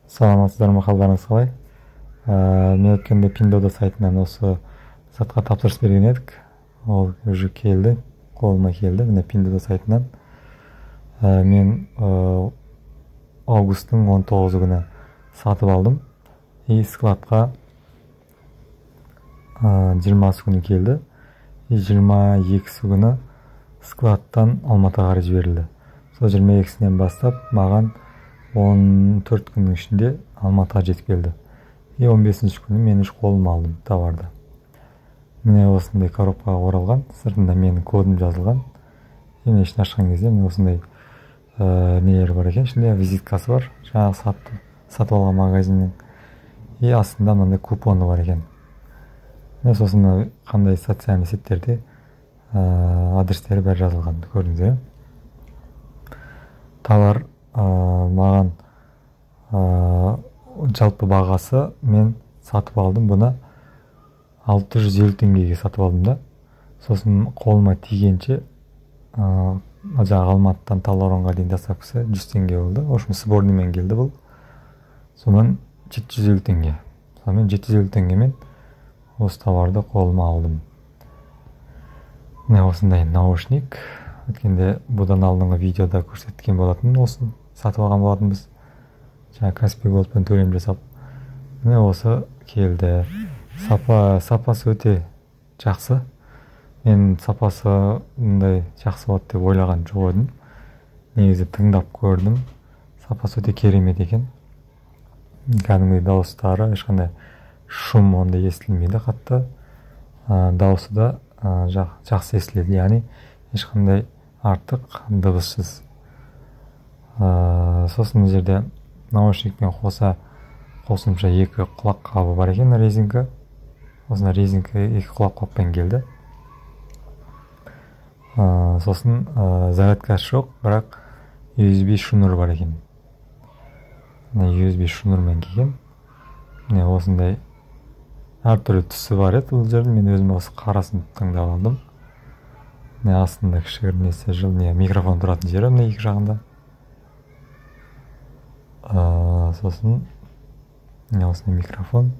Саламатсыздар ма, қалдарыңыз қалай? Мен өткенде Pindodo сайтынан осы затқа тапсырыс берген едік. Ол уже келді, қолыма келді. Міне Pindodo сайтынан мен августтың 19 күні сатып алдым. И складқа 20 күні келді. И 22 күні складтан Алматыға қарай жіберілді. Сол 22-сінен бастап маған 14 күннің ішінде Алматыға жетіп келді. И 15-ші күні мен үш қолыма алдым товарды. Міне осындай коробкаға оралған, сыртында менің кодым жазылған. Мен ішін ашқан кезде мен осындай нелер бар екен, ішінде визиткасы бар, жаңағы сатып алған магазиннің. И астында мынандай купоны бар екен. Мен сосын қандай социальный сеттерде адрестері бәрі жазылған, көрдіңіздер. Товар маған жалпы бағасы, мен сатып алдым бұны 650 теңгеге сатып алдым да. Сосын қолыма тигенше жаңағы Алматыдан Талдықорғанға дейін доставкасы 100 теңге болды. В общем, сборныймен келді бұл. Сонымен 750 теңге. Сонымен 750 теңгемен осы товарды қолыма алдым. Міне осындай наушник. Өткенде бұдан алдыңғы видеода көрсеткен болатын, осы сатып алған болатынбыз. Жаңа Каспий Голдпен төлем жасап. Міне осы келді. Сапасы өте жақсы. Мен сапасы мұндай жақсы болады деп ойлаған жоқ едім. Негізі тыңдап көрдім. Сапасы өте керемет екен. Кәдімгі дауыстары, ешқандай шум онда естілмейді қатты. Дауысы да жақсы естіледі, яғни ешқандай артық дыбыссыз. Сосын жерде наушникпен қосымша екі құлақ қабы бар екен, резинка. Осында резинка екі құлақ қаппен келді. Сосын зарядкасы жоқ, бірақ USB шнур бар екен. USB шнурмен келген. Міне осындай әртүрлі түсі бар еді. Бұл жерде мен өзім осы қарасын таңдап алдым. Міне астында кішігірнесі микрофон тұратын жері міне екі жағында. Сосын осындай микрофон.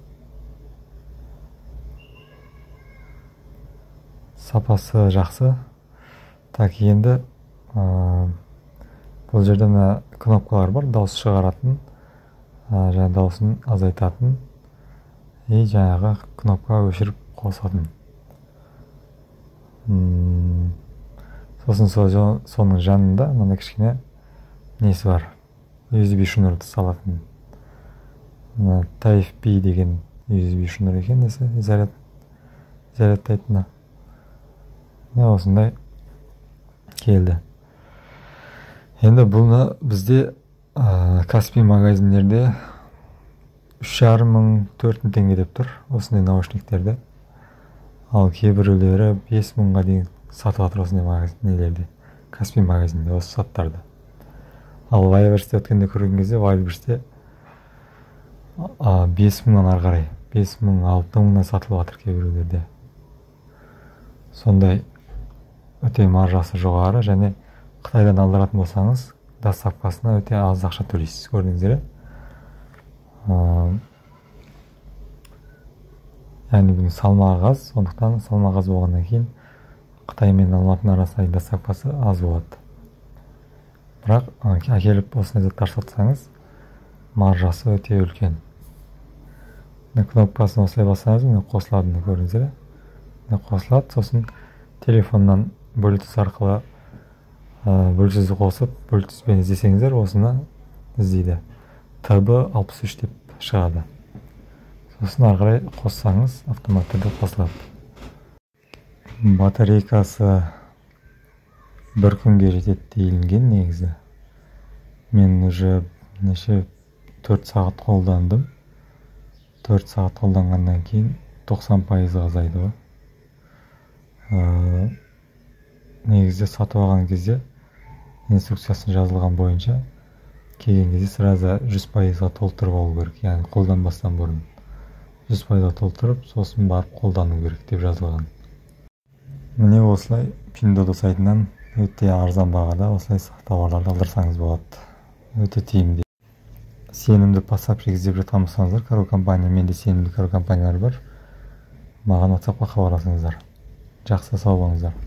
Сапасы жақсы. Так, енді бұл жерде кнопкалар бар, дауыс шығаратын, жаңа дауысын азайтатын, и жаңағы кнопка өшіріп қосатын. Сосын соның жанында мына кішкене несі бар, USB шнурды салатын. Type B деген USB шнур екен, несі зарядтайтыны. Осындай келді. Енді бұны бізде Каспий магазиндерде 3500-4000 теңге деп тұр, осындай наушниктерді. Ал кейбіреулері 5000-ға дейін сатып жатыр осындай магазиндерде, Каспий магазинде осы саттарды. Ал Вайберсте өткенде көрген кезде Вайберсте 5000-нан ары қарай 5000-6000-нан сатылып жатыр кейбіреулерде. Сондай өте маржасы жоғары, және Қытайдан алдыратын болсаңыз, доставкасына өте аз ақша төлейсіз, көрдіңіздер. Яғни бүгін салмағы аз, сондықтан салмағы аз болғаннан кейін Қытай мен Алматының арасындағы доставкасы аз болады. Бірақ әкеліп осындай заттар сатсаңыз, маржасы өте үлкен. Кнопкасын осылай бассаңыз, қосылады, көрдіңіздер. Қосылады, сосын телефоннан Bluetooth арқылы Bluetooth қосып, Bluetoothпен іздесеңіздер, осыны іздейді. TB63 деп шығады. Сосын ары қарай қоссаңыз, автоматты түрде қосылады. Батарейкасы бір күнге жетеді дейілген негізі. Мен уже 4 сағат қолдандым. 4 сағат қолданғаннан кейін 90% азайды. Негізі сатып алған кезде инструкциясын жазылған бойынша келген кезде сразу 100%-ға толтырып алу керек, яғни қолданбастан бұрын 100%-ға толтырып, сосын барып қолдану керек деп жазылған. Міне осылай Pindodo сайтынан өте арзан бағада осылай товарларды алдырсаңыз болады. Өте тиімді. сенімді поставщик іздеп жатқан болсаңыздар, карго компания, менде сенімді карго компаниялар бар, маған WhatsAppқа хабарласыңыздар. Жақсы, сау болыңыздар.